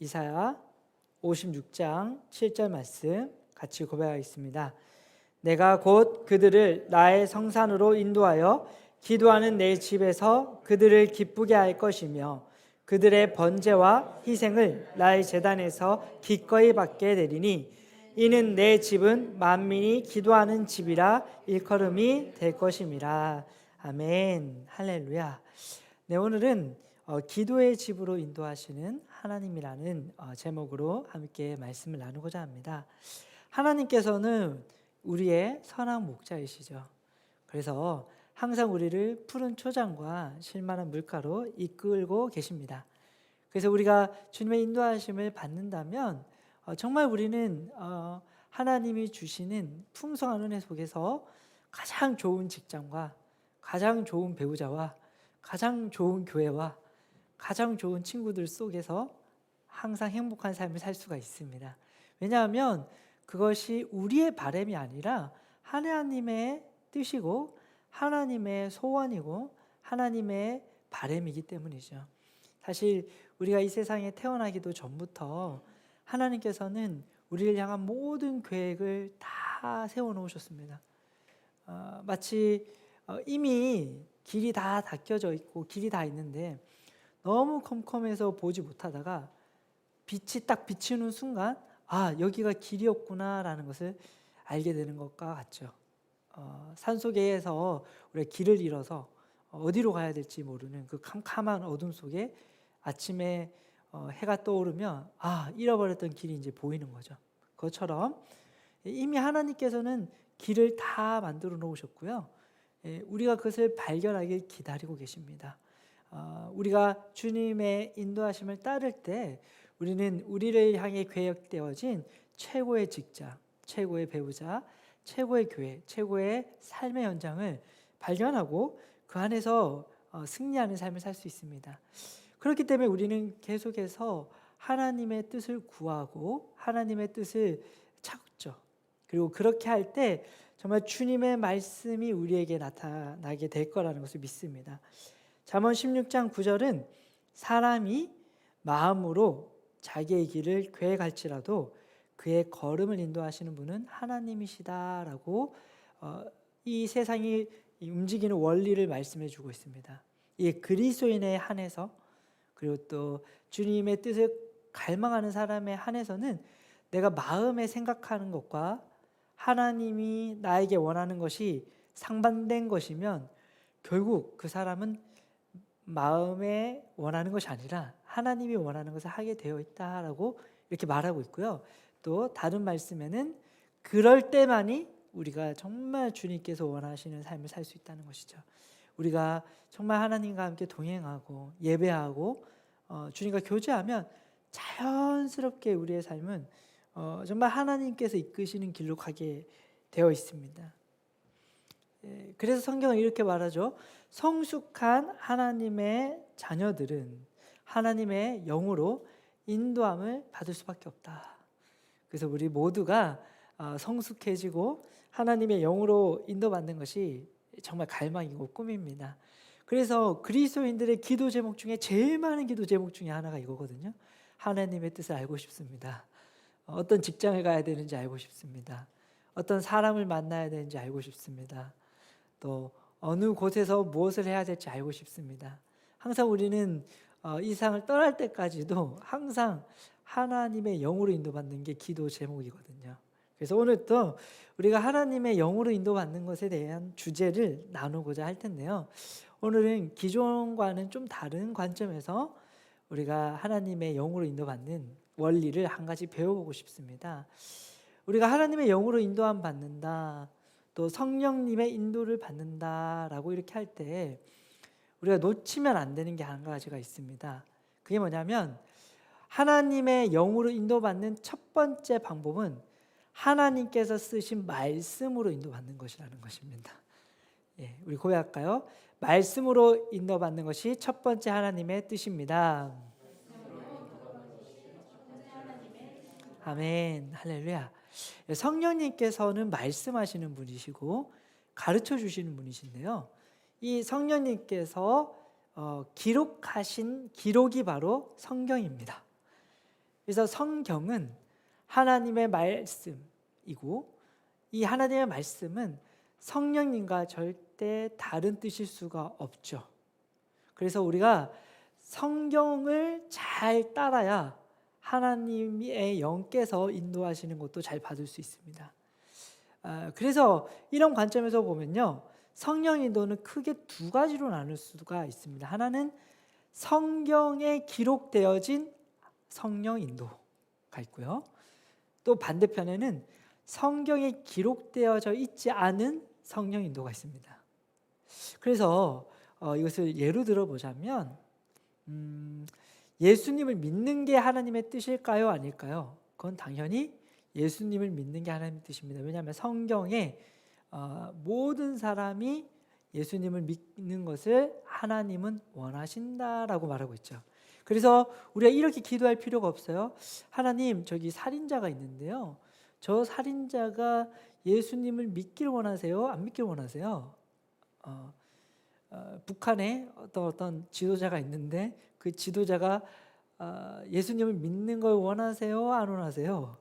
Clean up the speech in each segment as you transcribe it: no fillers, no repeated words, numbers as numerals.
이사야 56장 7절 말씀 같이 고백하겠습니다. 내가 곧 그들을 나의 성산으로 인도하여 기도하는 내 집에서 그들을 기쁘게 할 것이며 그들의 번제와 희생을 나의 제단에서 기꺼이 받게 되리니 이는 내 집은 만민이 기도하는 집이라 일컬음이 될 것임이라. 아멘. 할렐루야. 네, 오늘은 기도의 집으로 인도하시는 하나님이라는 제목으로 함께 말씀을 나누고자 합니다. 하나님께서는 우리의 선한 목자이시죠. 그래서 항상 우리를 푸른 초장과 실만한 물가로 이끌고 계십니다. 그래서 우리가 주님의 인도하심을 받는다면 정말 우리는 하나님이 주시는 풍성한 은혜 속에서 가장 좋은 직장과 가장 좋은 배우자와 가장 좋은 교회와 가장 좋은 친구들 속에서 항상 행복한 삶을 살 수가 있습니다. 왜냐하면 그것이 우리의 바람이 아니라 하나님의 뜻이고 하나님의 소원이고 하나님의 바람이기 때문이죠. 사실 우리가 이 세상에 태어나기도 전부터 하나님께서는 우리를 향한 모든 계획을 다 세워놓으셨습니다. 마치 이미 길이 다 닦여져 있고 길이 다 있는데 너무 컴컴해서 보지 못하다가 빛이 딱 비치는 순간 여기가 길이었구나라는 것을 알게 되는 것과 같죠. 산속에서 우리가 길을 잃어서 어디로 가야 될지 모르는 그 캄캄한 어둠 속에 아침에 해가 떠오르면 잃어버렸던 길이 이제 보이는 거죠. 그것처럼 이미 하나님께서는 길을 다 만들어 놓으셨고요. 우리가 그것을 발견하길 기다리고 계십니다. 우리가 주님의 인도하심을 따를 때 우리는 우리를 향해 계획되어진 최고의 직장, 최고의 배우자, 최고의 교회, 최고의 삶의 현장을 발견하고 그 안에서 승리하는 삶을 살 수 있습니다. 그렇기 때문에 우리는 계속해서 하나님의 뜻을 구하고 하나님의 뜻을 찾죠. 그리고 그렇게 할 때 정말 주님의 말씀이 우리에게 나타나게 될 거라는 것을 믿습니다. 잠언 16장 9절은 사람이 마음으로 자기의 길을 계획할지라도 그의 걸음을 인도하시는 분은 하나님이시다라고 이 세상이 움직이는 원리를 말씀해 주고 있습니다. 이 그리스도인에 한해서 그리고 또 주님의 뜻을 갈망하는 사람에 한해서는 내가 마음에 생각하는 것과 하나님이 나에게 원하는 것이 상반된 것이면 결국 그 사람은 마음에 원하는 것이 아니라 하나님이 원하는 것을 하게 되어 있다라고 이렇게 말하고 있고요. 또 다른 말씀에는 그럴 때만이 우리가 정말 주님께서 원하시는 삶을 살 수 있다는 것이죠. 우리가 정말 하나님과 함께 동행하고 예배하고 주님과 교제하면 자연스럽게 우리의 삶은 정말 하나님께서 이끄시는 길로 가게 되어 있습니다. 그래서 성경은 이렇게 말하죠. 성숙한 하나님의 자녀들은 하나님의 영으로 인도함을 받을 수밖에 없다. 그래서 우리 모두가 성숙해지고 하나님의 영으로 인도받는 것이 정말 갈망이고 꿈입니다. 그래서 그리스도인들의 기도 제목 중에 제일 많은 기도 제목 중에 하나가 이거거든요. 하나님의 뜻을 알고 싶습니다. 어떤 직장을 가야 되는지 알고 싶습니다. 어떤 사람을 만나야 되는지 알고 싶습니다. 또 어느 곳에서 무엇을 해야 될지 알고 싶습니다. 항상 우리는 이 세상을 떠날 때까지도 항상 하나님의 영으로 인도받는 게 기도 제목이거든요. 그래서 오늘 또 우리가 하나님의 영으로 인도받는 것에 대한 주제를 나누고자 할 텐데요. 오늘은 기존과는 좀 다른 관점에서 우리가 하나님의 영으로 인도받는 원리를 한 가지 배워보고 싶습니다. 우리가 하나님의 영으로 인도함 받는다, 또 성령님의 인도를 받는다라고 이렇게 할 때 우리가 놓치면 안 되는 게 한 가지가 있습니다. 그게 뭐냐면 하나님의 영으로 인도받는 첫 번째 방법은 하나님께서 쓰신 말씀으로 인도받는 것이라는 것입니다. 우리 고백할까요? 말씀으로 인도받는 것이 첫 번째 하나님의 뜻입니다. 아멘. 할렐루야. 성령님께서는 말씀하시는 분이시고 가르쳐 주시는 분이신데요. 이 성령님께서 기록하신 기록이 바로 성경입니다. 그래서 성경은 하나님의 말씀이고 이 하나님의 말씀은 성령님과 절대 다른 뜻일 수가 없죠. 그래서 우리가 성경을 잘 따라야 하나님의 영께서 인도하시는 것도 잘 받을 수 있습니다. 그래서 이런 관점에서 보면요, 성령 인도는 크게 두 가지로 나눌 수가 있습니다. 하나는 성경에 기록되어진 성령 인도가 있고요. 또 반대편에는 성경에 기록되어져 있지 않은 성령 인도가 있습니다. 그래서 이것을 예로 들어보자면 예수님을 믿는 게 하나님의 뜻일까요? 아닐까요? 그건 당연히 예수님을 믿는 게 하나님의 뜻입니다. 왜냐하면 성경에 모든 사람이 예수님을 믿는 것을 하나님은 원하신다라고 말하고 있죠. 그래서 우리가 이렇게 기도할 필요가 없어요. 하나님, 저기 살인자가 있는데요, 저 살인자가 예수님을 믿기를 원하세요? 안 믿기를 원하세요? 북한에 어떤 지도자가 있는데 그 지도자가 예수님을 믿는 걸 원하세요? 안 원하세요?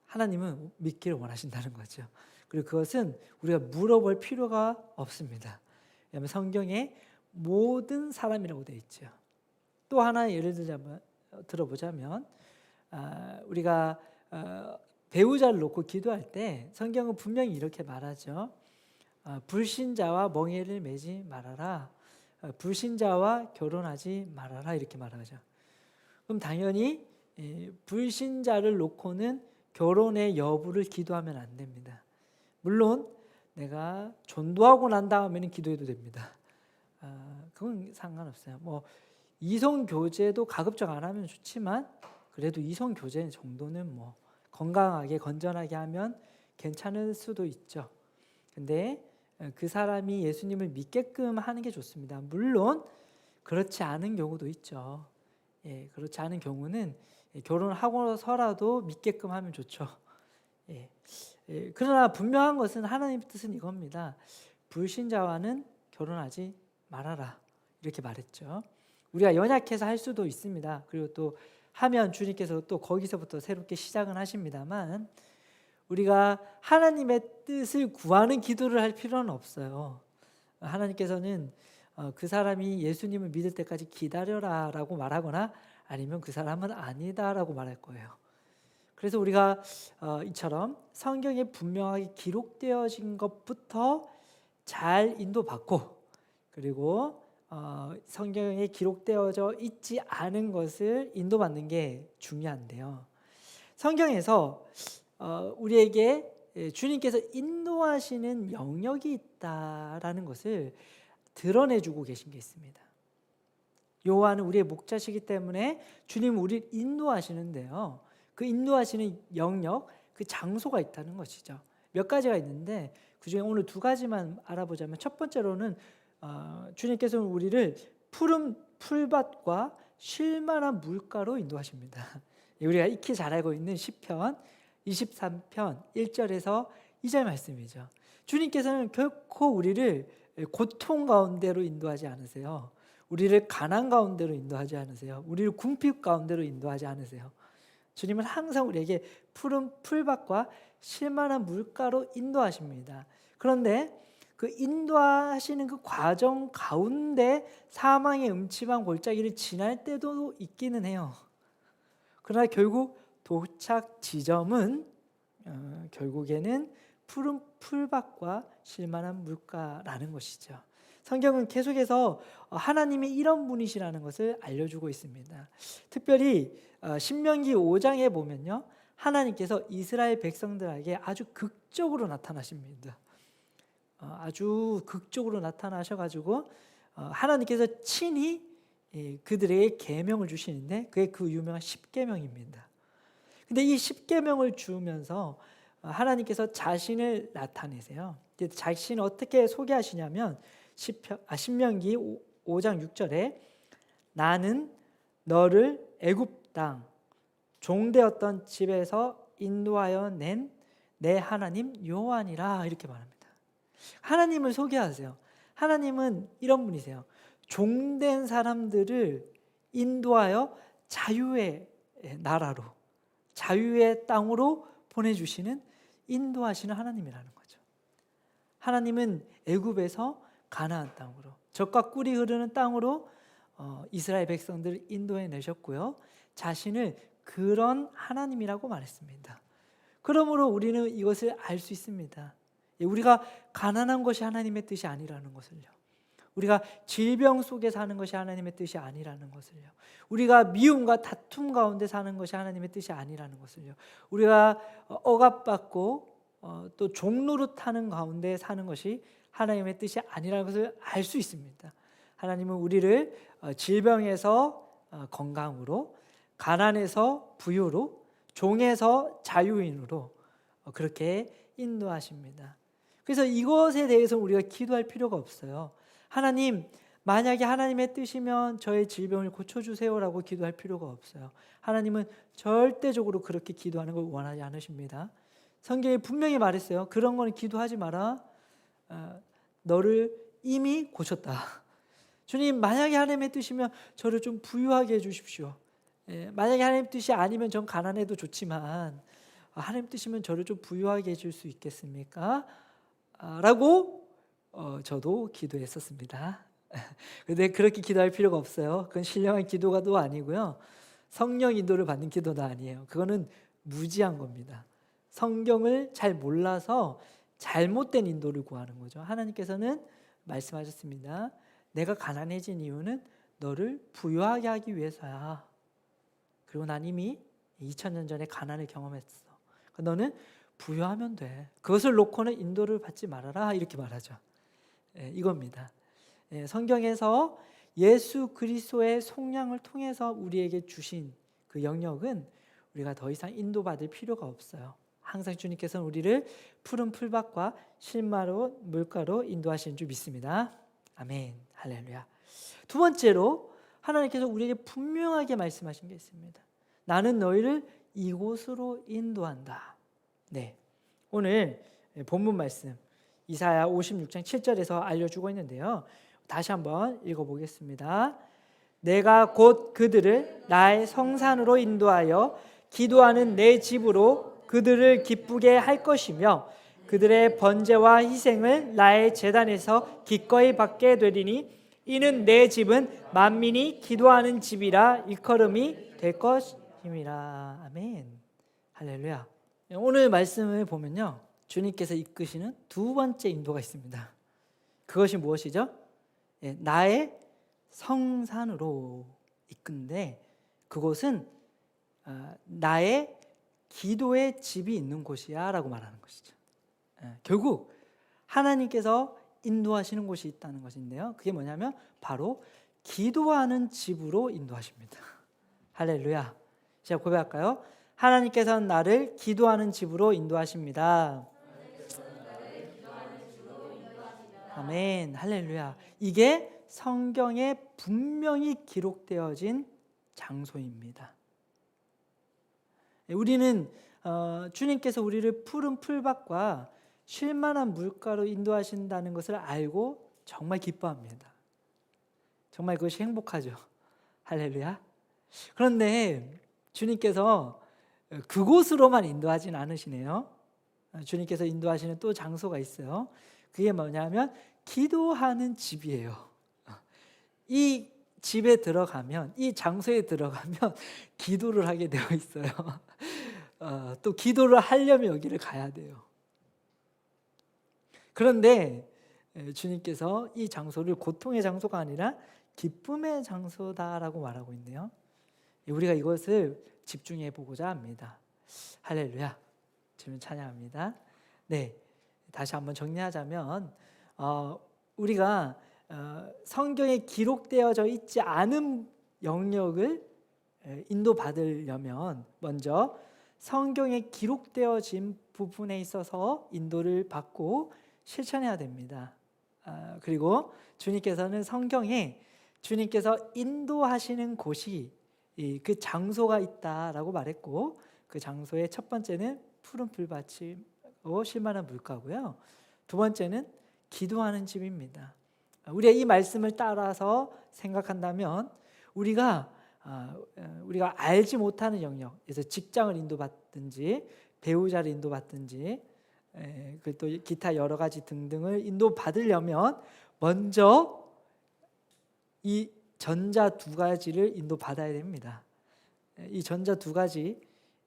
하나님은 믿기를 원하신다는 거죠. 그리고 그것은 우리가 물어볼 필요가 없습니다. 왜냐하면 성경에 모든 사람이라고 되어 있죠. 또 하나 예를 들어보자면 우리가 배우자를 놓고 기도할 때 성경은 분명히 이렇게 말하죠. 불신자와 멍에를 매지 말아라. 불신자와 결혼하지 말아라. 이렇게 말하죠. 그럼 당연히 불신자를 놓고는 결혼의 여부를 기도하면 안 됩니다. 물론 내가 전도하고 난 다음에는 기도해도 됩니다. 그건 상관없어요. 뭐 이성 교제도 가급적 안 하면 좋지만 그래도 이성 교제 정도는 뭐 건강하게 건전하게 하면 괜찮을 수도 있죠. 근데 그 사람이 예수님을 믿게끔 하는 게 좋습니다. 물론 그렇지 않은 경우도 있죠. 그렇지 않은 경우는 결혼하고서라도 믿게끔 하면 좋죠. 그러나 분명한 것은 하나님의 뜻은 이겁니다. 불신자와는 결혼하지 말아라. 이렇게 말했죠. 우리가 연약해서 할 수도 있습니다. 그리고 또 하면 주님께서 또 거기서부터 새롭게 시작은 하십니다만 우리가 하나님의 뜻을 구하는 기도를 할 필요는 없어요. 하나님께서는 그 사람이 예수님을 믿을 때까지 기다려라 라고 말하거나 아니면 그 사람은 아니다 라고 말할 거예요. 그래서 우리가 이처럼 성경에 분명하게 기록되어진 것부터 잘 인도받고 그리고 성경에 기록되어져 있지 않은 것을 인도받는 게 중요한데요. 성경에서 우리에게 주님께서 인도하시는 영역이 있다라는 것을 드러내주고 계신 게 있습니다. 여호와는 우리의 목자시기 때문에 주님은 우리를 인도하시는데요. 그 인도하시는 영역, 그 장소가 있다는 것이죠. 몇 가지가 있는데 그중에 오늘 두 가지만 알아보자면 첫 번째로는 주님께서는 우리를 푸른 풀밭과 쉴만한 물가로 인도하십니다. 우리가 익히 잘 알고 있는 시편 23편 1절에서 2절 말씀이죠. 주님께서는 결코 우리를 고통 가운데로 인도하지 않으세요. 우리를 가난 가운데로 인도하지 않으세요. 우리를 궁핍 가운데로 인도하지 않으세요. 주님은 항상 우리에게 푸른 풀밭과 쉴만한 물가로 인도하십니다. 그런데 그 인도하시는 그 과정 가운데 사망의 음침한 골짜기를 지날 때도 있기는 해요. 그러나 결국 도착 지점은 결국에는 푸른 풀밭과 쉴만한 물가라는 것이죠. 성경은 계속해서 하나님이 이런 분이시라는 것을 알려주고 있습니다. 특별히 신명기 5장에 보면요, 하나님께서 이스라엘 백성들에게 아주 극적으로 나타나십니다. 아주 극적으로 나타나셔가지고 하나님께서 친히 그들에게 계명을 주시는데 그게 그 유명한 십계명입니다. 근데 이 십계명을 주면서 하나님께서 자신을 나타내세요. 자신을 어떻게 소개하시냐면 신명기 5장 6절에 나는 너를 애굽 땅 종되었던 집에서 인도하여 낸 내 하나님 여호와니라 이렇게 말합니다. 하나님을 소개하세요. 하나님은 이런 분이세요. 종된 사람들을 인도하여 자유의 나라로, 자유의 땅으로 보내주시는, 인도하시는 하나님이라는 거죠. 하나님은 애굽에서 가나안 땅으로, 젖과 꿀이 흐르는 땅으로 이스라엘 백성들을 인도해 내셨고요, 자신을 그런 하나님이라고 말했습니다. 그러므로 우리는 이것을 알 수 있습니다. 우리가 가난한 것이 하나님의 뜻이 아니라는 것을요, 우리가 질병 속에 사는 것이 하나님의 뜻이 아니라는 것을요, 우리가 미움과 다툼 가운데 사는 것이 하나님의 뜻이 아니라는 것을요, 우리가 억압받고 또 종노릇하는 가운데 사는 것이 하나님의 뜻이 아니라는 것을 알 수 있습니다. 하나님은 우리를 질병에서 건강으로, 가난에서 부유로, 종에서 자유인으로 그렇게 인도하십니다. 그래서 이것에 대해서 우리가 기도할 필요가 없어요. 하나님, 만약에 하나님의 뜻이면 저의 질병을 고쳐주세요라고 기도할 필요가 없어요. 하나님은 절대적으로 그렇게 기도하는 걸 원하지 않으십니다. 성경에 분명히 말했어요. 그런 거는 기도하지 마라. 너를 이미 고쳤다. 주님, 만약에 하나님의 뜻이면 저를 좀 부유하게 해주십시오. 만약에 하나님 뜻이 아니면 전 가난해도 좋지만 하나님 뜻이면 저를 좀 부유하게 해줄 수 있겠습니까? 라고 저도 기도했었습니다. 그런데 그렇게 기도할 필요가 없어요. 그건 신령한 기도가도 아니고요, 성령 인도를 받는 기도도 아니에요. 그거는 무지한 겁니다. 성경을 잘 몰라서 잘못된 인도를 구하는 거죠. 하나님께서는 말씀하셨습니다. 내가 가난해진 이유는 너를 부유하게 하기 위해서야. 그리고 난 이미 2000년 전에 가난을 경험했어. 너는 부유하면 돼. 그것을 놓고는 인도를 받지 말아라. 이렇게 말하죠. 이겁니다. 성경에서 예수 그리스도의 속량을 통해서 우리에게 주신 그 영역은 우리가 더 이상 인도받을 필요가 없어요. 항상 주님께서는 우리를 푸른 풀밭과 실마로 물가로 인도하시는 줄 믿습니다. 아멘. 할렐루야. 두 번째로 하나님께서 우리에게 분명하게 말씀하신 게 있습니다. 나는 너희를 이곳으로 인도한다. 네, 오늘 본문 말씀 이사야 56장 7절에서 알려주고 있는데요, 다시 한번 읽어보겠습니다. 내가 곧 그들을 나의 성산으로 인도하여 기도하는 내 집으로 그들을 기쁘게 할 것이며 그들의 번제와 희생을 나의 제단에서 기꺼이 받게 되리니 이는 내 집은 만민이 기도하는 집이라 일컬음이 될 것임이라. 아멘. 할렐루야. 오늘 말씀을 보면요, 주님께서 이끄시는 두 번째 인도가 있습니다. 그것이 무엇이죠? 나의 성산으로 이끈데, 그곳은 나의 기도의 집이 있는 곳이야 라고 말하는 것이죠. 결국 하나님께서 인도하시는 곳이 있다는 것인데요, 그게 뭐냐면 바로 기도하는 집으로 인도하십니다. 할렐루야. 제가 고백할까요? 하나님께서는 나를 기도하는 집으로 인도하십니다. 아멘. 할렐루야. 이게 성경에 분명히 기록되어진 장소입니다. 우리는 주님께서 우리를 푸른 풀밭과 쉴만한 물가로 인도하신다는 것을 알고 정말 기뻐합니다. 정말 그것이 행복하죠. 할렐루야. 그런데 주님께서 그곳으로만 인도하진 않으시네요. 주님께서 인도하시는 또 장소가 있어요. 그게 뭐냐면 기도하는 집이에요. 이 집에 들어가면, 이 장소에 들어가면 기도를 하게 되어 있어요. 또 기도를 하려면 여기를 가야 돼요. 그런데 주님께서 이 장소를 고통의 장소가 아니라 기쁨의 장소다라고 말하고 있네요. 우리가 이것을 집중해 보고자 합니다. 할렐루야. 주님 찬양합니다. 네, 다시 한번 정리하자면 우리가 성경에 기록되어져 있지 않은 영역을 인도받으려면 먼저 성경에 기록되어진 부분에 있어서 인도를 받고 실천해야 됩니다. 그리고 주님께서는 성경에 주님께서 인도하시는 곳이 그 장소가 있다라고 말했고, 그 장소의 첫 번째는 푸른 풀밭이고 쉴만한 물가고요, 두 번째는 기도하는 집입니다. 우리가 이 말씀을 따라서 생각한다면 우리가 우리가 알지 못하는 영역, 그래서 직장을 인도받든지 배우자를 인도받든지 또 기타 여러 가지 등등을 인도받으려면 먼저 이 전자 두 가지를 인도받아야 됩니다. 이 전자 두 가지를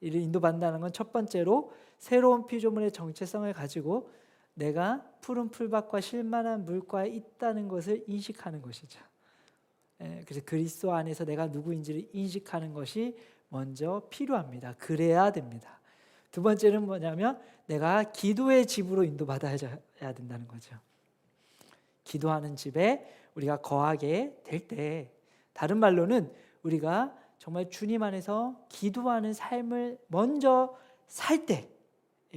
인도받는다는 건 첫 번째로 새로운 피조물의 정체성을 가지고 내가 푸른 풀밭과 실만한 물가에 있다는 것을 인식하는 것이죠. 그래서 그리스도 안에서 내가 누구인지를 인식하는 것이 먼저 필요합니다. 그래야 됩니다. 두 번째는 뭐냐면 내가 기도의 집으로 인도받아야 된다는 거죠. 기도하는 집에 우리가 거하게 될 때, 다른 말로는 우리가 정말 주님 안에서 기도하는 삶을 먼저 살 때,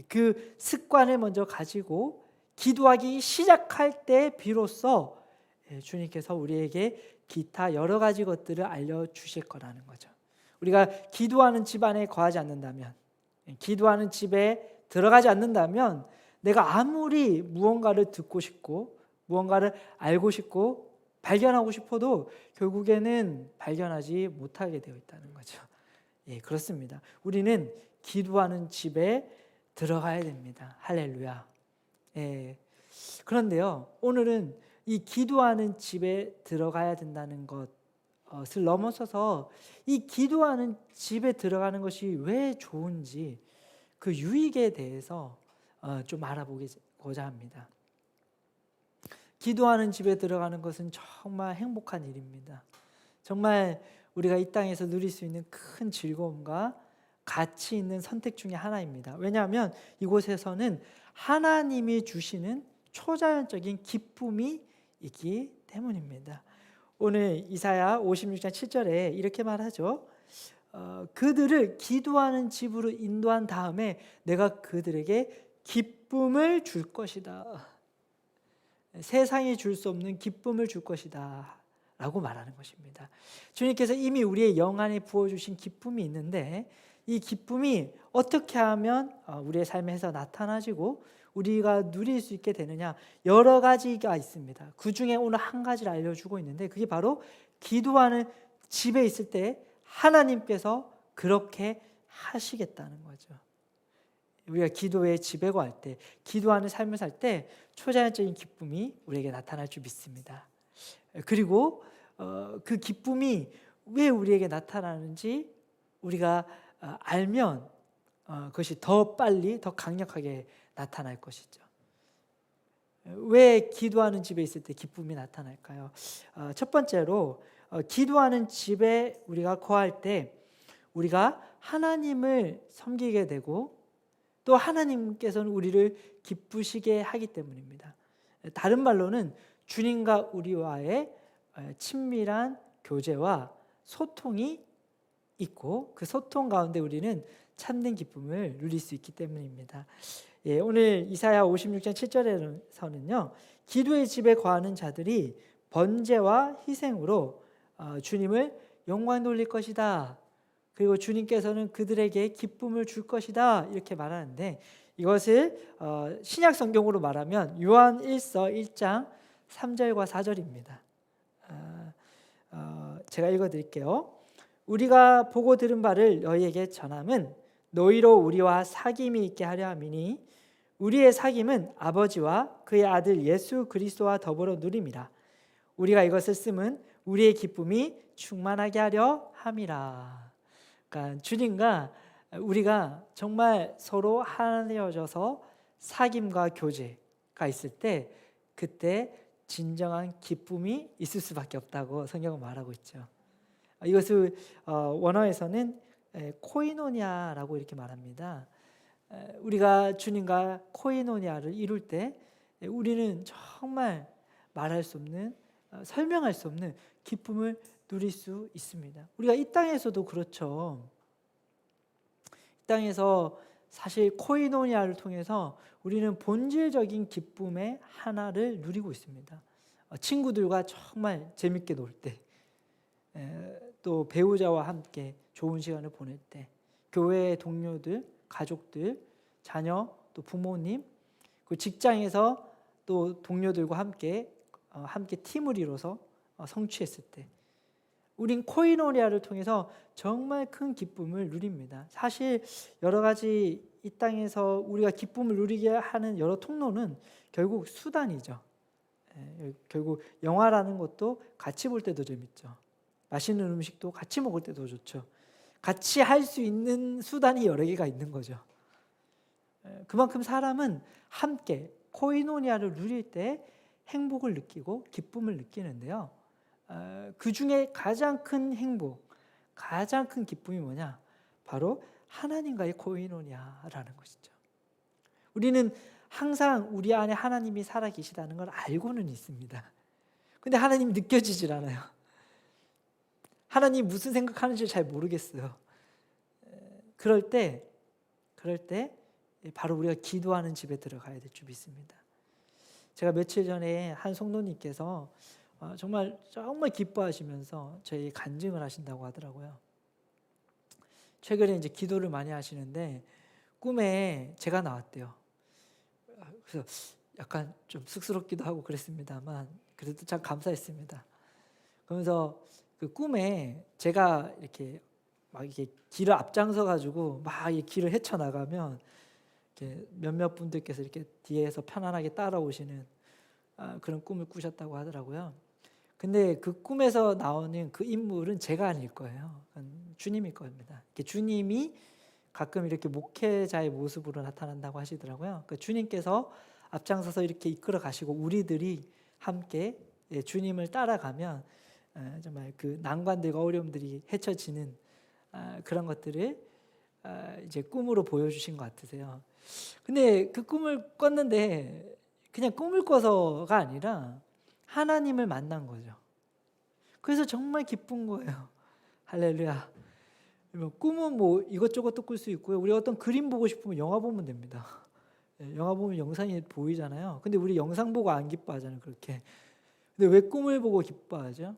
그 습관을 먼저 가지고 기도하기 시작할 때 비로소 주님께서 우리에게 기타 여러 가지 것들을 알려주실 거라는 거죠. 우리가 기도하는 집 안에 거하지 않는다면, 기도하는 집에 들어가지 않는다면 내가 아무리 무언가를 듣고 싶고 무언가를 알고 싶고 발견하고 싶어도 결국에는 발견하지 못하게 되어 있다는 거죠. 그렇습니다. 우리는 기도하는 집에 들어가야 됩니다. 할렐루야. 그런데요, 오늘은 이 기도하는 집에 들어가야 된다는 것을 넘어서서 이 기도하는 집에 들어가는 것이 왜 좋은지 그 유익에 대해서 좀 알아보고자 합니다. 기도하는 집에 들어가는 것은 정말 행복한 일입니다. 정말 우리가 이 땅에서 누릴 수 있는 큰 즐거움과 가치 있는 선택 중에 하나입니다. 왜냐하면 이곳에서는 하나님이 주시는 초자연적인 기쁨이 있기 때문입니다. 오늘 이사야 56장 7절에 이렇게 말하죠. 그들을 기도하는 집으로 인도한 다음에 내가 그들에게 기쁨을 줄 것이다. 세상이 줄 수 없는 기쁨을 줄 것이다 라고 말하는 것입니다. 주님께서 이미 우리의 영 안에 부어주신 기쁨이 있는데 이 기쁨이 어떻게 하면 우리의 삶에서 나타나지고 우리가 누릴 수 있게 되느냐, 여러 가지가 있습니다. 그 중에 오늘 한 가지를 알려주고 있는데 그게 바로 기도하는 집에 있을 때 하나님께서 그렇게 하시겠다는 거죠. 우리가 기도의 집에 거할 때, 기도하는 삶을 살 때 초자연적인 기쁨이 우리에게 나타날 줄 믿습니다. 그리고 그 기쁨이 왜 우리에게 나타나는지 우리가 알면 그것이 더 빨리, 더 강력하게 나타날 것이죠. 왜 기도하는 집에 있을 때 기쁨이 나타날까요? 첫 번째로 기도하는 집에 우리가 거할 때 우리가 하나님을 섬기게 되고 또 하나님께서는 우리를 기쁘시게 하기 때문입니다. 다른 말로는 주님과 우리와의 친밀한 교제와 소통이 있고 그 소통 가운데 우리는 참된 기쁨을 누릴 수 있기 때문입니다. 오늘 이사야 56장 7절에서는요, 기도의 집에 거하는 자들이 번제와 희생으로 주님을 영광 돌릴 것이다. 그리고 주님께서는 그들에게 기쁨을 줄 것이다 이렇게 말하는데 이것을 신약 성경으로 말하면 요한 1서 1장 3절과 4절입니다. 제가 읽어드릴게요. 우리가 보고 들은 바를 너희에게 전함은 너희로 우리와 사귐이 있게 하려 함이니 우리의 사귐은 아버지와 그의 아들 예수 그리스도와 더불어 누림이라. 우리가 이것을 쓰면 우리의 기쁨이 충만하게 하려 함이라. 그러니까 주님과 우리가 정말 서로 하나 되어져서 사귐과 교제가 있을 때 그때 진정한 기쁨이 있을 수밖에 없다고 성경은 말하고 있죠. 이것을 원어에서는 코이노니아라고 이렇게 말합니다. 우리가 주님과 코이노니아를 이룰 때 우리는 정말 말할 수 없는, 설명할 수 없는 기쁨을 누릴 수 있습니다. 우리가 이 땅에서도 그렇죠. 이 땅에서 사실 코이노니아를 통해서 우리는 본질적인 기쁨의 하나를 누리고 있습니다. 친구들과 정말 재밌게 놀 때, 또 배우자와 함께 좋은 시간을 보낼 때, 교회의 동료들, 가족들, 자녀, 또 부모님, 그 직장에서 또 동료들과 함께 팀을 이뤄서 성취했을 때 우린 코이노니아를 통해서 정말 큰 기쁨을 누립니다. 사실 여러 가지 이 땅에서 우리가 기쁨을 누리게 하는 여러 통로는 결국 수단이죠. 결국 영화라는 것도 같이 볼 때도 재밌죠. 맛있는 음식도 같이 먹을 때도 좋죠. 같이 할 수 있는 수단이 여러 개가 있는 거죠. 그만큼 사람은 함께 코이노니아를 누릴 때 행복을 느끼고 기쁨을 느끼는데요. 그 중에 가장 큰 행복, 가장 큰 기쁨이 뭐냐? 바로 하나님과의 코이노니아라는 것이죠. 우리는 항상 우리 안에 하나님이 살아계시다는 걸 알고는 있습니다. 근데 하나님이 느껴지질 않아요. 하나님 무슨 생각하는지 잘 모르겠어요. 그럴 때 바로 우리가 기도하는 집에 들어가야 될 줄 믿습니다. 제가 며칠 전에 한 성도님께서 정말 기뻐하시면서 저희 간증을 하신다고 하더라고요. 최근에 이제 기도를 많이 하시는데 꿈에 제가 나왔대요. 그래서 약간 좀 쑥스럽기도 하고 그랬습니다만 그래도 참 감사했습니다. 그러면서 그 꿈에 제가 이렇게 길을 앞장서 가지고 막 이 길을 헤쳐 나가면 이렇게 몇몇 분들께서 이렇게 뒤에서 편안하게 따라오시는 그런 꿈을 꾸셨다고 하더라고요. 근데 그 꿈에서 나오는 그 인물은 제가 아닐 거예요. 주님일 겁니다. 주님이 가끔 이렇게 목회자의 모습으로 나타난다고 하시더라고요. 그러니까 주님께서 앞장서서 이렇게 이끌어 가시고 우리들이 함께 주님을 따라가면 정말 그 난관들과 어려움들이 헤쳐지는 그런 것들을 이제 꿈으로 보여주신 것 같으세요. 근데 그 꿈을 꿨는데 그냥 꿈을 꿔서가 아니라 하나님을 만난 거죠. 그래서 정말 기쁜 거예요. 할렐루야. 꿈은 뭐 이것저것도 꿀 수 있고요. 우리 어떤 그림 보고 싶으면 영화 보면 됩니다. 영화 보면 영상이 보이잖아요. 근데 우리 영상 보고 안 기뻐하잖아요. 그렇게. 근데 왜 꿈을 보고 기뻐하죠?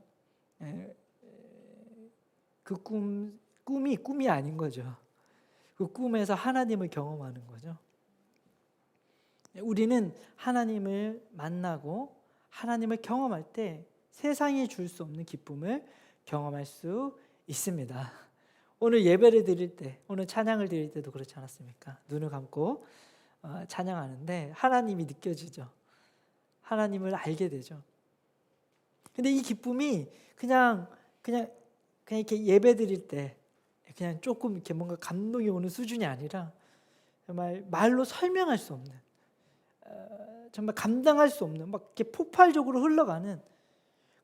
그 꿈이 아닌 거죠. 그 꿈에서 하나님을 경험하는 거죠. 우리는 하나님을 만나고 하나님을 경험할 때 세상이 줄 수 없는 기쁨을 경험할 수 있습니다. 오늘 예배를 드릴 때, 오늘 찬양을 드릴 때도 그렇지 않았습니까? 눈을 감고 찬양하는데 하나님이 느껴지죠. 하나님을 알게 되죠. 근데 이 기쁨이 그냥 이렇게 예배 드릴 때 그냥 조금 이렇게 뭔가 감동이 오는 수준이 아니라 정말 말로 설명할 수 없는, 정말 감당할 수 없는, 막 이렇게 폭발적으로 흘러가는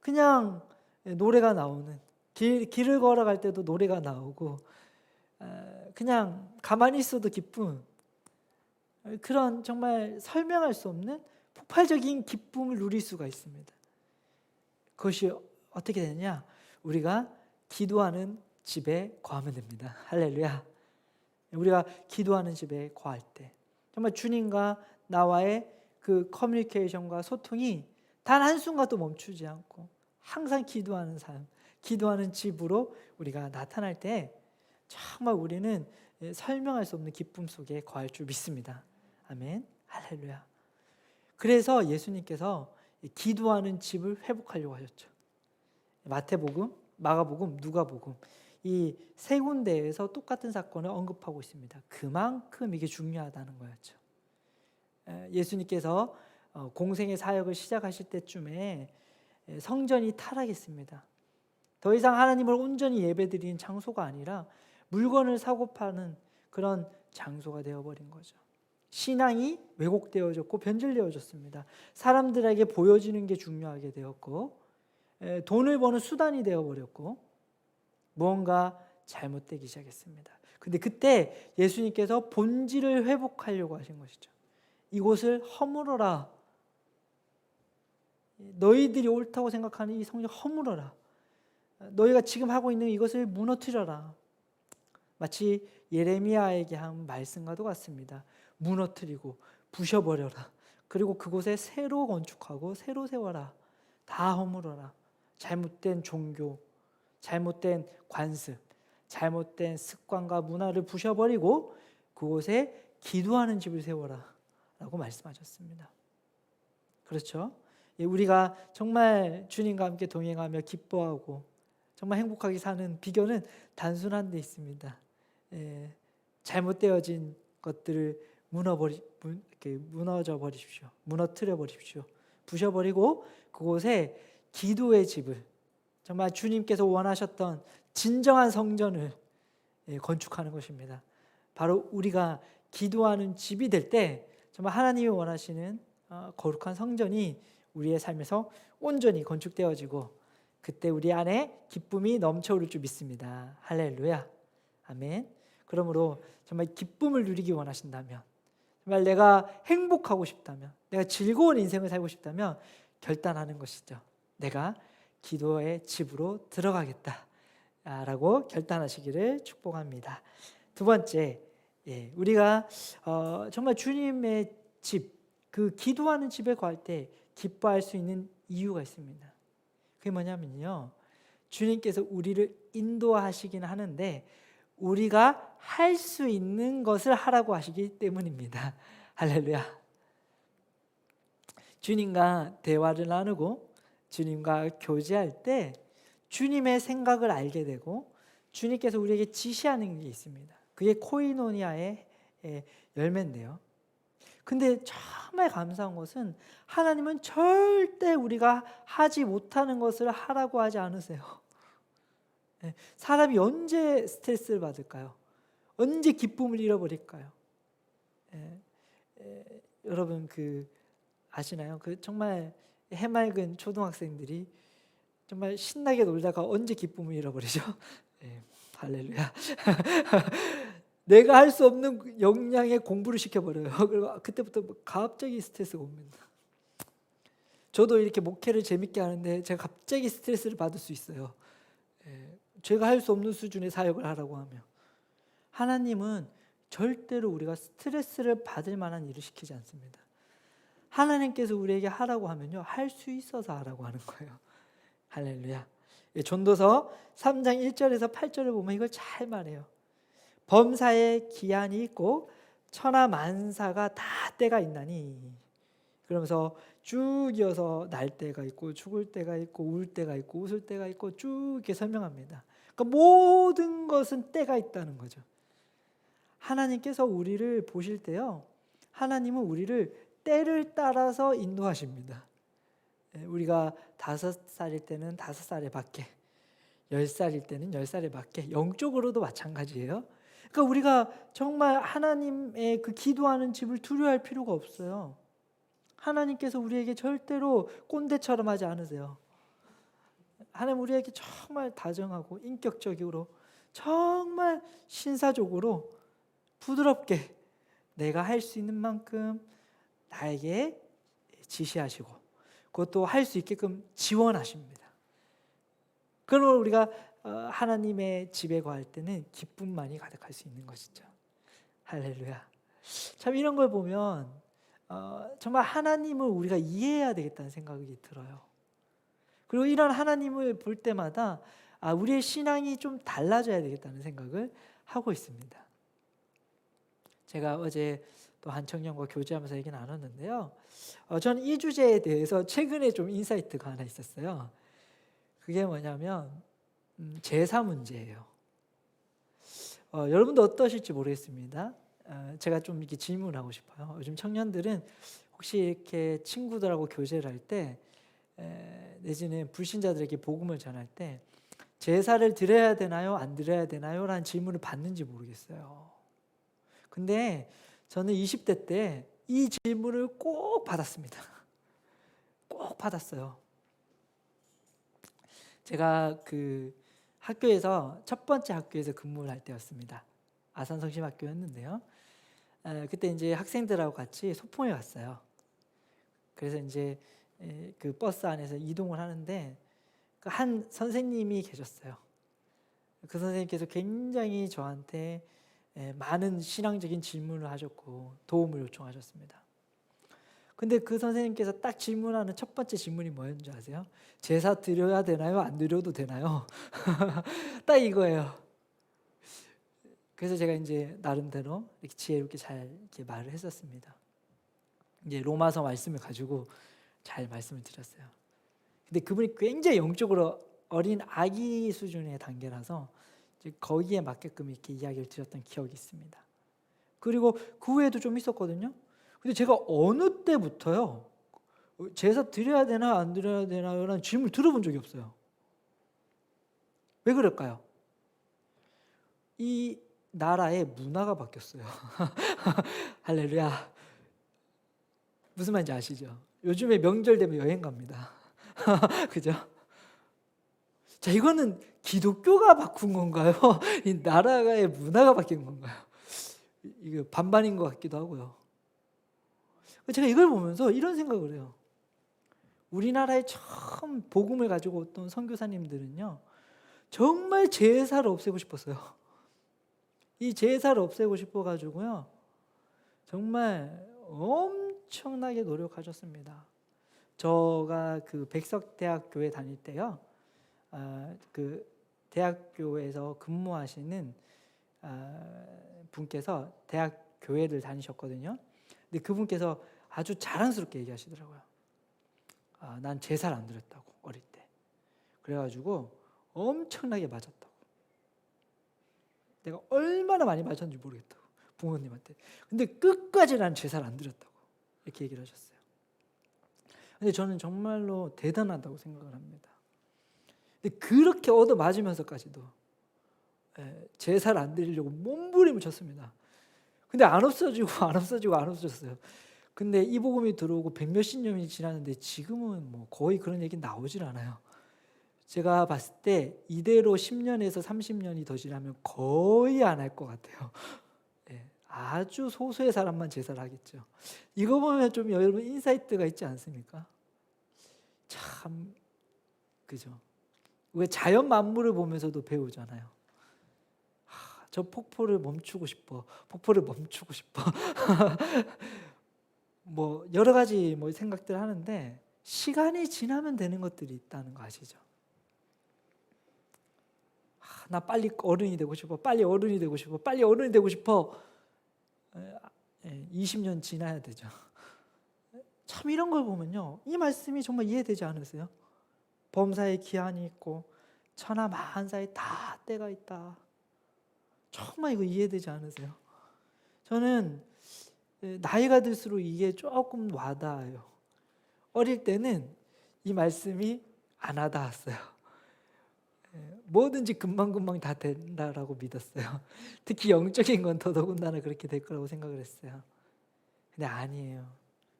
그냥 노래가 나오는, 길을 걸어갈 때도 노래가 나오고 그냥 가만히 있어도 기쁨, 그런 정말 설명할 수 없는 폭발적인 기쁨을 누릴 수가 있습니다. 그것이 어떻게 되느냐? 우리가 기도하는 집에 거하면 됩니다. 할렐루야. 우리가 기도하는 집에 거할 때 정말 주님과 나와의 그 커뮤니케이션과 소통이 단 한순간도 멈추지 않고 항상 기도하는 삶, 기도하는 집으로 우리가 나타날 때 정말 우리는 설명할 수 없는 기쁨 속에 거할 줄 믿습니다. 아멘. 할렐루야. 그래서 예수님께서 기도하는 집을 회복하려고 하셨죠. 마태복음, 마가복음, 누가복음 이 세 군데에서 똑같은 사건을 언급하고 있습니다. 그만큼 이게 중요하다는 거였죠. 예수님께서 공생의 사역을 시작하실 때쯤에 성전이 타락했습니다. 더 이상 하나님을 온전히 예배드리는 장소가 아니라 물건을 사고 파는 그런 장소가 되어버린 거죠. 신앙이 왜곡되어졌고 변질되어졌습니다. 사람들에게 보여지는 게 중요하게 되었고 돈을 버는 수단이 되어버렸고 무언가 잘못되기 시작했습니다. 근데 그때 예수님께서 본질을 회복하려고 하신 것이죠. 이곳을 허물어라. 너희들이 옳다고 생각하는 이 성전 허물어라. 너희가 지금 하고 있는 이것을 무너뜨려라. 마치 예레미야에게 한 말씀과도 같습니다. 무너뜨리고 부셔버려라. 그리고 그곳에 새로 건축하고 새로 세워라. 다 허물어라. 잘못된 종교, 잘못된 관습, 잘못된 습관과 문화를 부셔버리고 그곳에 기도하는 집을 세워라 라고 말씀하셨습니다. 그렇죠? 우리가 정말 주님과 함께 동행하며 기뻐하고 정말 행복하게 사는 비결은 단순한 데 있습니다. 잘못되어진 것들을 무너져 버리십시오. 무너뜨려 버리십시오. 부셔버리고 그곳에 기도의 집을, 정말 주님께서 원하셨던 진정한 성전을 건축하는 것입니다. 바로 우리가 기도하는 집이 될 때 정말 하나님이 원하시는 거룩한 성전이 우리의 삶에서 온전히 건축되어지고 그때 우리 안에 기쁨이 넘쳐오를 줄 믿습니다. 할렐루야. 아멘. 그러므로 정말 기쁨을 누리기 원하신다면, 정말 내가 행복하고 싶다면, 내가 즐거운 인생을 살고 싶다면 결단하는 것이죠. 내가 기도의 집으로 들어가겠다라고 결단하시기를 축복합니다. 두 번째, 우리가 정말 주님의 집, 그 기도하는 집에 갈 때 기뻐할 수 있는 이유가 있습니다. 그게 뭐냐면요, 주님께서 우리를 인도하시긴 하는데 우리가 할 수 있는 것을 하라고 하시기 때문입니다. 할렐루야. 주님과 대화를 나누고 주님과 교제할 때 주님의 생각을 알게 되고 주님께서 우리에게 지시하는 게 있습니다. 그게 코이노니아의 열매인데요. 근데 정말 감사한 것은 하나님은 절대 우리가 하지 못하는 것을 하라고 하지 않으세요. 사람이 언제 스트레스를 받을까요? 언제 기쁨을 잃어버릴까요? 여러분 아시나요? 정말 해맑은 초등학생들이 정말 신나게 놀다가 언제 기쁨을 잃어버리죠? 할렐루야. 내가 할 수 없는 역량의 공부를 시켜버려요. 그리고 그때부터 갑자기 스트레스가 옵니다. 저도 이렇게 목회를 재밌게 하는데 제가 갑자기 스트레스를 받을 수 있어요. 제가 할 수 없는 수준의 사역을 하라고 하면. 하나님은 절대로 우리가 스트레스를 받을 만한 일을 시키지 않습니다. 하나님께서 우리에게 하라고 하면요, 할 수 있어서 하라고 하는 거예요. 할렐루야. 전도서 3장 1절에서 8절을 보면 이걸 잘 말해요. 범사에 기한이 있고 천하 만사가 다 때가 있나니, 그러면서 쭉 이어서 날 때가 있고 죽을 때가 있고 울 때가 있고 웃을 때가 있고 쭉 이렇게 설명합니다. 그러니까 모든 것은 때가 있다는 거죠. 하나님께서 우리를 보실 때요, 하나님은 우리를 때를 따라서 인도하십니다. 우리가 5살일 때는 5살에 맞게, 10살일 때는 10살에 맞게, 영적으로도 마찬가지예요. 그러니까 우리가 정말 하나님의 그 기도하는 집을 두려워할 필요가 없어요. 하나님께서 우리에게 절대로 꼰대처럼 하지 않으세요. 하나님 우리에게 정말 다정하고 인격적으로, 정말 신사적으로 부드럽게 내가 할 수 있는 만큼 나에게 지시하시고 그것도 할 수 있게끔 지원하십니다. 그러면 우리가 하나님의 집에 갈 때는 기쁨만이 가득할 수 있는 것이죠. 할렐루야. 참 이런 걸 보면 정말 하나님을 우리가 이해해야 되겠다는 생각이 들어요. 그리고 이런 하나님을 볼 때마다 우리의 신앙이 좀 달라져야 되겠다는 생각을 하고 있습니다. 제가 어제 또 한 청년과 교제하면서 얘기 나눴는데요. 저는 이 주제에 대해서 최근에 좀 인사이트가 하나 있었어요. 그게 뭐냐면 제사 문제예요. 여러분도 어떠실지 모르겠습니다. 제가 좀 이렇게 질문하고 싶어요. 요즘 청년들은 혹시 이렇게 친구들하고 교제를 할 때 내지는 불신자들에게 복음을 전할 때 제사를 드려야 되나요? 안 드려야 되나요? 라는 질문을 받는지 모르겠어요. 근데 저는 20대 때 이 질문을 꼭 받았습니다. 꼭 받았어요. 제가 학교에서 첫 번째 학교에서 근무를 할 때였습니다. 아산성심학교였는데요. 그때 이제 학생들하고 같이 소풍에 갔어요. 그래서 이제 그 버스 안에서 이동을 하는데 한 선생님이 계셨어요. 그 선생님께서 굉장히 저한테 많은 신앙적인 질문을 하셨고 도움을 요청하셨습니다. 근데 그 선생님께서 딱 질문하는 첫 번째 질문이 뭐였는지 아세요? 제사 드려야 되나요? 안 드려도 되나요? 딱 이거예요. 그래서 제가 이제 나름대로 이렇게 지혜롭게 잘 이렇게 말을 했었습니다. 이제 로마서 말씀을 가지고 잘 말씀을 드렸어요. 근데 그분이 굉장히 영적으로 어린 아기 수준의 단계라서 이제 거기에 맞게끔 이렇게 이야기를 드렸던 기억이 있습니다. 그리고 그 후에도 좀 있었거든요. 근데 제가 어느 때부터요, 제사 드려야 되나 안 드려야 되나라는 질문을 들어본 적이 없어요. 왜 그럴까요? 이 나라의 문화가 바뀌었어요. 할렐루야. 무슨 말인지 아시죠? 요즘에 명절 되면 여행 갑니다. 그죠? 자, 이거는 기독교가 바꾼 건가요? 이 나라의 문화가 바뀐 건가요? 이게 반반인 것 같기도 하고요. 제가 이걸 보면서 이런 생각을 해요. 우리나라에 처음 복음을 가지고 어떤 선교사님들은요, 정말 제사를 없애고 싶었어요. 이 제사를 없애고 싶어가지고요, 정말 엄청나게 노력하셨습니다. 저가 그 백석대학교에 다닐 때요, 그 대학교에서 근무하시는 분께서 대학 교회를 다니셨거든요. 근데 그분께서 아주 자랑스럽게 얘기하시더라고요. 난 제사를 안 드렸다고, 어릴 때. 그래가지고 엄청나게 맞았다고. 내가 얼마나 많이 맞았는지 모르겠다고, 부모님한테. 근데 끝까지 난 제사를 안 드렸다고 이렇게 얘기를 하셨어요. 근데 저는 정말로 대단하다고 생각을 합니다. 근데 그렇게 얻어맞으면서까지도 제사를 안 드리려고 몸부림을 쳤습니다. 근데 안 없어지고 안 없어지고 안 없어졌어요. 근데 이 복음이 들어오고 백몇십 년이 지났는데 지금은 뭐 거의 그런 얘기 나오질 않아요. 제가 봤을 때 이대로 10년에서 30년이 더 지나면 거의 안 할 것 같아요. 아주 소수의 사람만 제사를 하겠죠. 이거 보면 좀 여러분 인사이트가 있지 않습니까? 참, 그죠? 왜 자연 만물을 보면서도 배우잖아요. 저 폭포를 멈추고 싶어. 폭포를 멈추고 싶어. 뭐 여러 가지 뭐 생각들 하는데 시간이 지나면 되는 것들이 있다는 거 아시죠? 나 빨리 어른이 되고 싶어. 빨리 어른이 되고 싶어. 빨리 어른이 되고 싶어. 20년 지나야 되죠. 참 이런 걸 보면요, 이 말씀이 정말 이해되지 않으세요? 범사에 기한이 있고 천하 만사에 다 때가 있다. 정말 이거 이해되지 않으세요? 저는 나이가 들수록 이게 조금 와닿아요. 어릴 때는 이 말씀이 안 와닿았어요. 뭐든지 금방금방 다 된다라고 믿었어요. 특히 영적인 건 더더군다나 그렇게 될 거라고 생각을 했어요. 근데 아니에요.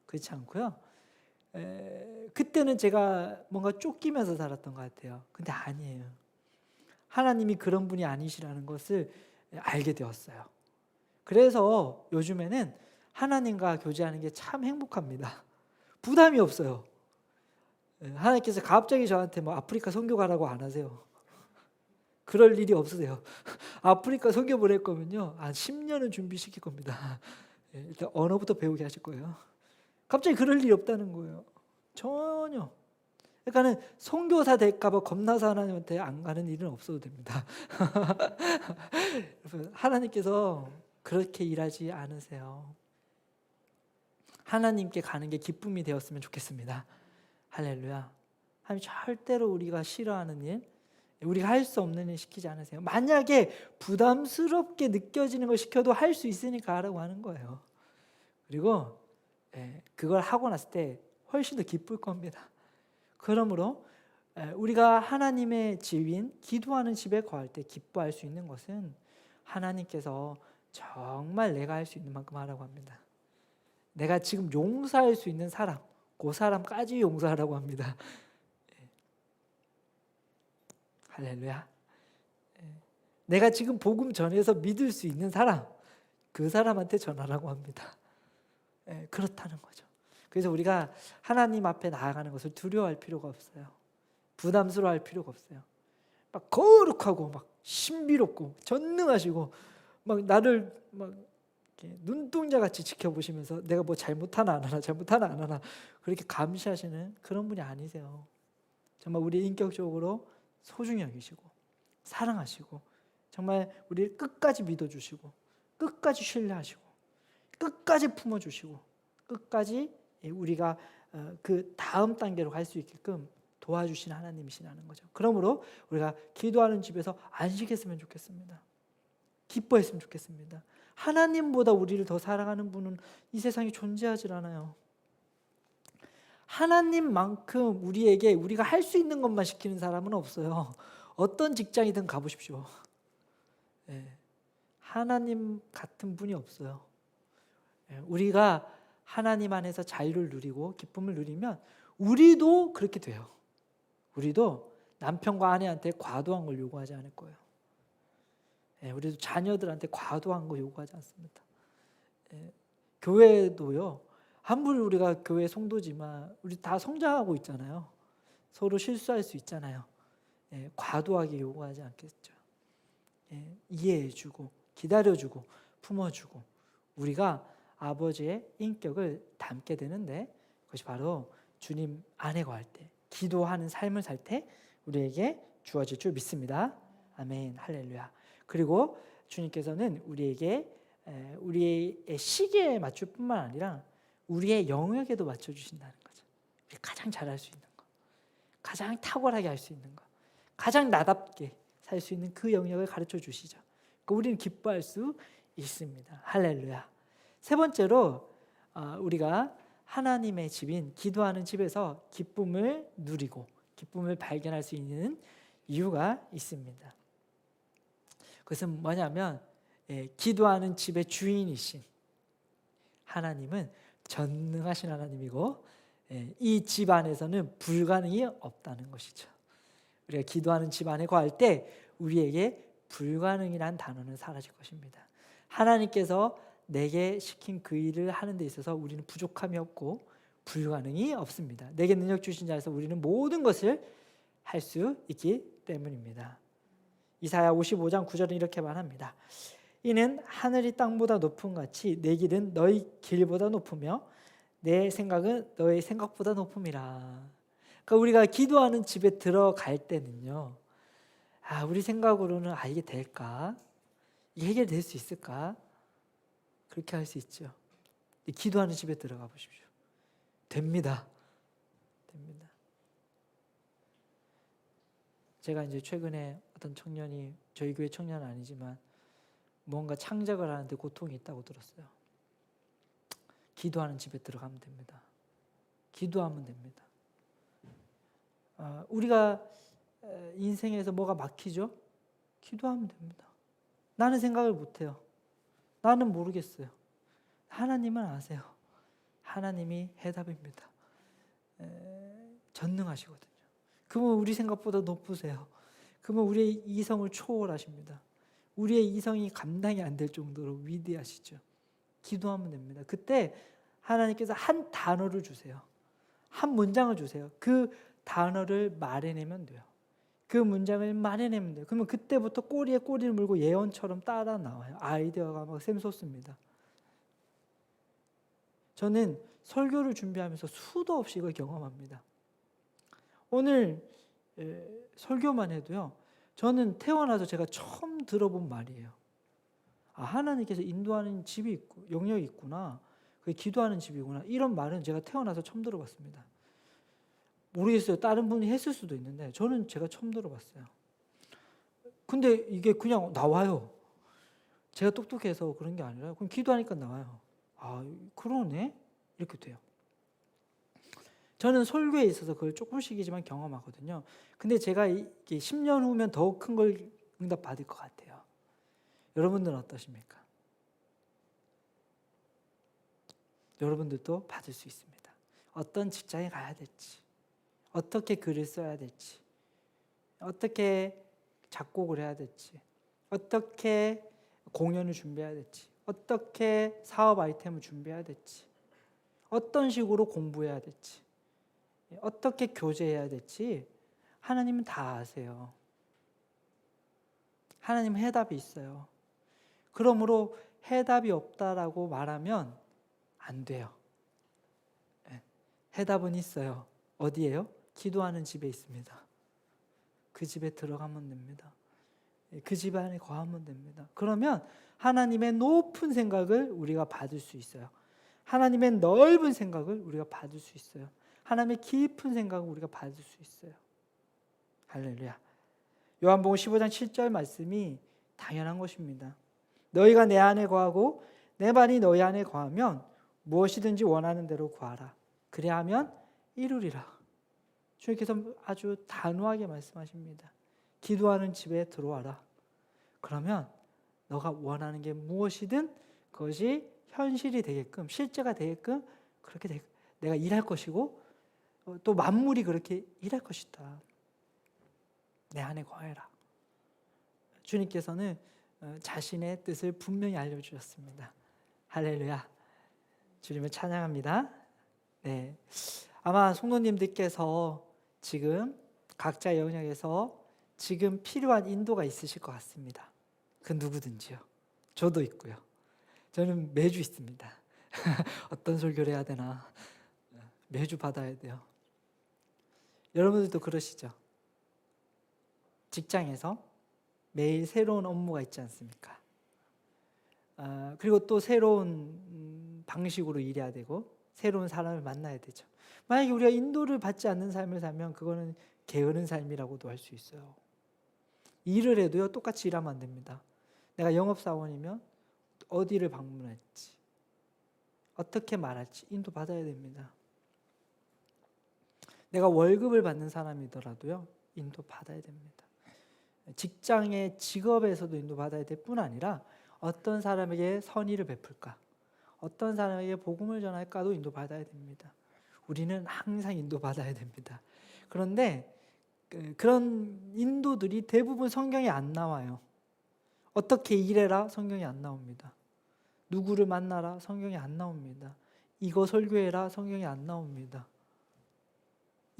그렇지 않고요. 그때는 제가 뭔가 쫓기면서 살았던 것 같아요. 근데 아니에요. 하나님이 그런 분이 아니시라는 것을 알게 되었어요. 그래서 요즘에는 하나님과 교제하는 게 참 행복합니다. 부담이 없어요. 하나님께서 갑자기 저한테 뭐 아프리카 선교 가라고 안 하세요. 그럴 일이 없으세요. 아프리카 선교 보낼 거면요, 한 10년은 준비시킬 겁니다. 일단 언어부터 배우게 하실 거예요. 갑자기 그럴 일이 없다는 거예요. 전혀. 그러니까는 선교사 될까봐 겁나서 하나님한테 안 가는 일은 없어도 됩니다. 하나님께서 그렇게 일하지 않으세요. 하나님께 가는 게 기쁨이 되었으면 좋겠습니다. 할렐루야. 하나님 절대로 우리가 싫어하는 일, 우리가 할 수 없는 일 시키지 않으세요. 만약에 부담스럽게 느껴지는 걸 시켜도 할 수 있으니까 하라고 하는 거예요. 그리고 그걸 하고 났을 때 훨씬 더 기쁠 겁니다. 그러므로 우리가 하나님의 집인 기도하는 집에 거할 때 기뻐할 수 있는 것은 하나님께서 정말 내가 할 수 있는 만큼 하라고 합니다. 내가 지금 용서할 수 있는 사람, 그 사람까지 용서하라고 합니다. 할렐루야. 내가 지금 복음 전해서 믿을 수 있는 사람, 그 사람한테 전하라고 합니다. 그렇다는 거죠. 그래서 우리가 하나님 앞에 나아가는 것을 두려워할 필요가 없어요. 부담스러워할 필요가 없어요. 막 거룩하고 막 신비롭고 전능하시고 막 나를 막 눈동자같이 지켜보시면서 내가 뭐 잘못하나 안 하나 잘못하나 안 하나 그렇게 감시하시는 그런 분이 아니세요. 정말 우리 인격적으로 소중히 여기시고 사랑하시고 정말 우리를 끝까지 믿어주시고 끝까지 신뢰하시고 끝까지 품어주시고 끝까지 우리가 그 다음 단계로 갈 수 있게끔 도와주신 하나님이시라는 거죠. 그러므로 우리가 기도하는 집에서 안식했으면 좋겠습니다. 기뻐했으면 좋겠습니다. 하나님보다 우리를 더 사랑하는 분은 이 세상에 존재하지 않아요. 하나님만큼 우리에게 우리가 할 수 있는 것만 시키는 사람은 없어요. 어떤 직장이든 가보십시오. 하나님 같은 분이 없어요. 우리가 하나님 안에서 자유를 누리고 기쁨을 누리면 우리도 그렇게 돼요. 우리도 남편과 아내한테 과도한 걸 요구하지 않을 거예요. 우리도 자녀들한테 과도한 거 요구하지 않습니다. 교회도요. 아무리 우리가 교회 성도지만 우리 다 성장하고 있잖아요. 서로 실수할 수 있잖아요. 과도하게 요구하지 않겠죠. 이해해주고 기다려주고 품어주고 우리가 아버지의 인격을 담게 되는데 그것이 바로 주님 안에 거할 때 기도하는 삶을 살 때 우리에게 주어질 줄 믿습니다. 아멘 할렐루야. 그리고 주님께서는 우리에게 우리의 시기에 맞출 뿐만 아니라 우리의 영역에도 맞춰주신다는 거죠. 가장 잘할 수 있는 거, 가장 탁월하게 할 수 있는 거, 가장 나답게 살 수 있는 그 영역을 가르쳐 주시죠. 그러니까 우리는 기뻐할 수 있습니다. 할렐루야. 세 번째로 우리가 하나님의 집인 기도하는 집에서 기쁨을 누리고 기쁨을 발견할 수 있는 이유가 있습니다. 그것은 뭐냐면 기도하는 집의 주인이신 하나님은 전능하신 하나님이고 이 집 안에서는 불가능이 없다는 것이죠. 우리가 기도하는 집 안에 거할 때 우리에게 불가능이란 단어는 사라질 것입니다. 하나님께서 내게 시킨 그 일을 하는 데 있어서 우리는 부족함이 없고 불가능이 없습니다. 내게 능력 주신 자에서 우리는 모든 것을 할 수 있기 때문입니다. 이사야 55장 9절은 이렇게 말합니다. 이는 하늘이 땅보다 높음 같이 내 길은 너희 길보다 높으며 내 생각은 너희 생각보다 높음이라. 그러니까 우리가 기도하는 집에 들어갈 때는요, 우리 생각으로는 이게 될까? 이게 해결될 수 있을까? 그렇게 할 수 있죠. 기도하는 집에 들어가 보십시오. 됩니다. 됩니다. 제가 이제 최근에 어떤 청년이 저희 교회 청년은 아니지만 뭔가 창작을 하는데 고통이 있다고 들었어요. 기도하는 집에 들어가면 됩니다. 기도하면 됩니다. 우리가 인생에서 뭐가 막히죠? 기도하면 됩니다. 나는 생각을 못해요. 나는 모르겠어요. 하나님은 아세요. 하나님이 해답입니다. 전능하시거든요. 그러면 우리 생각보다 높으세요. 그러면 우리의 이성을 초월하십니다. 우리의 이성이 감당이 안 될 정도로 위대하시죠. 기도하면 됩니다. 그때 하나님께서 한 단어를 주세요. 한 문장을 주세요. 그 단어를 말해내면 돼요. 그 문장을 말해내면 돼요. 그러면 그때부터 꼬리에 꼬리를 물고 예언처럼 따라 나와요. 아이디어가 막 샘솟습니다. 저는 설교를 준비하면서 수도 없이 이걸 경험합니다. 오늘 설교만 해도요. 저는 태어나서 제가 처음 들어본 말이에요. 하나님께서 인도하는 집이 있고 영역이 있구나. 그게 기도하는 집이구나. 이런 말은 제가 태어나서 처음 들어봤습니다. 모르겠어요. 다른 분이 했을 수도 있는데 저는 제가 처음 들어봤어요. 근데 이게 그냥 나와요. 제가 똑똑해서 그런 게 아니라 그냥 기도하니까 나와요. 그러네? 이렇게 돼요. 저는 설교에 있어서 그걸 조금씩이지만 경험하거든요. 근데 제가 이게 10년 후면 더욱 큰 걸 응답받을 것 같아요. 여러분들은 어떠십니까? 여러분들도 받을 수 있습니다. 어떤 직장에 가야 될지, 어떻게 글을 써야 될지, 어떻게 작곡을 해야 될지, 어떻게 공연을 준비해야 될지, 어떻게 사업 아이템을 준비해야 될지, 어떤 식으로 공부해야 될지, 어떻게 교제해야 될지 하나님은 다 아세요. 하나님은 해답이 있어요. 그러므로 해답이 없다라고 말하면 안 돼요. 해답은 있어요. 어디예요? 기도하는 집에 있습니다. 그 집에 들어가면 됩니다. 그 집 안에 거하면 됩니다. 그러면 하나님의 높은 생각을 우리가 받을 수 있어요. 하나님의 넓은 생각을 우리가 받을 수 있어요. 하나님의 깊은 생각을 우리가 받을 수 있어요. 할렐루야. 요한복음 15장 7절 말씀이 당연한 것입니다. 너희가 내 안에 거하고 내 말이 너희 안에 거하면 무엇이든지 원하는 대로 구하라. 그래야하면 이루리라. 주님께서 아주 단호하게 말씀하십니다. 기도하는 집에 들어와라. 그러면 너가 원하는 게 무엇이든 그것이 현실이 되게끔, 실제가 되게끔 그렇게 내가 일할 것이고 또 만물이 그렇게 일할 것이다. 내 안에 거해라. 주님께서는 자신의 뜻을 분명히 알려주셨습니다. 할렐루야. 주님을 찬양합니다. 네, 아마 성도님들께서 지금 각자 영역에서 지금 필요한 인도가 있으실 것 같습니다. 그 누구든지요. 저도 있고요. 저는 매주 있습니다. 어떤 설교를 해야 되나 매주 받아야 돼요. 여러분들도 그러시죠? 직장에서 매일 새로운 업무가 있지 않습니까? 그리고 또 새로운 방식으로 일해야 되고 새로운 사람을 만나야 되죠. 만약에 우리가 인도를 받지 않는 삶을 살면 그거는 게으른 삶이라고도 할 수 있어요. 일을 해도요, 똑같이 일하면 안 됩니다. 내가 영업사원이면 어디를 방문할지, 어떻게 말할지 인도 받아야 됩니다. 내가 월급을 받는 사람이더라도요, 인도 받아야 됩니다. 직장의 직업에서도 인도 받아야 될 뿐 아니라 어떤 사람에게 선의를 베풀까, 어떤 사람에게 복음을 전할까도 인도 받아야 됩니다. 우리는 항상 인도 받아야 됩니다. 그런데 그런 인도들이 대부분 성경에 안 나와요. 어떻게 일해라 성경에 안 나옵니다. 누구를 만나라 성경에 안 나옵니다. 이거 설교해라 성경에 안 나옵니다.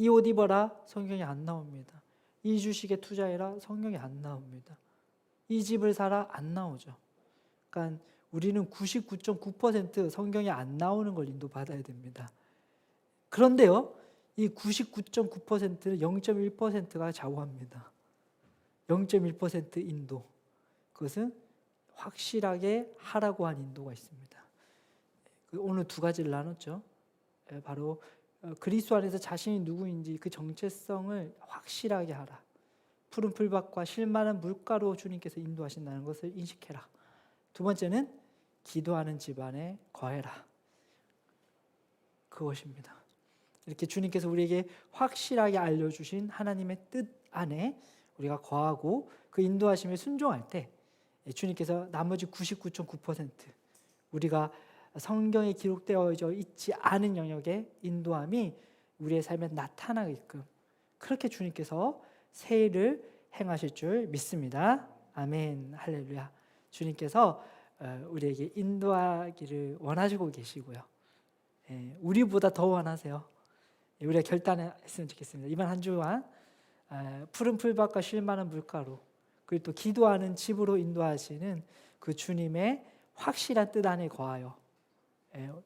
이 옷 입어라 성경에 안 나옵니다. 이 주식에 투자해라 성경에 안 나옵니다. 이 집을 사라 안 나오죠. 그러니까 우리는 99.9% 성경에 안 나오는 걸 인도받아야 됩니다. 그런데요, 이 99.9%는 0.1%가 좌우합니다. 0.1% 인도. 그것은 확실하게 하라고 한 인도가 있습니다. 오늘 두 가지를 나눴죠. 바로 그리스도 안에서 자신이 누구인지 그 정체성을 확실하게 하라. 푸른 풀밭과 실만한 물가로 주님께서 인도하신다는 것을 인식해라. 두 번째는 기도하는 집안에 거해라. 그것입니다. 이렇게 주님께서 우리에게 확실하게 알려주신 하나님의 뜻 안에 우리가 거하고 그 인도하심에 순종할 때 주님께서 나머지 99.9% 우리가 성경에 기록되어져 있지 않은 영역의 인도함이 우리의 삶에 나타나게끔 그렇게 주님께서 새 일을 행하실 줄 믿습니다. 아멘. 할렐루야. 주님께서 우리에게 인도하기를 원하시고 계시고요. 우리보다 더 원하세요. 우리가 결단했으면 좋겠습니다. 이번 한 주간 푸른 풀밭과 쉴만한 물가로 그리고 또 기도하는 집으로 인도하시는 그 주님의 확실한 뜻 안에 거하여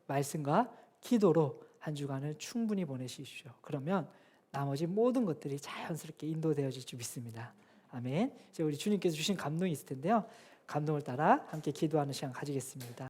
말씀과 기도로 한 주간을 충분히 보내십시오. 그러면 나머지 모든 것들이 자연스럽게 인도되어질 줄 믿습니다. 아멘. 이제 우리 주님께서 주신 감동이 있을 텐데요. 감동을 따라 함께 기도하는 시간 가지겠습니다.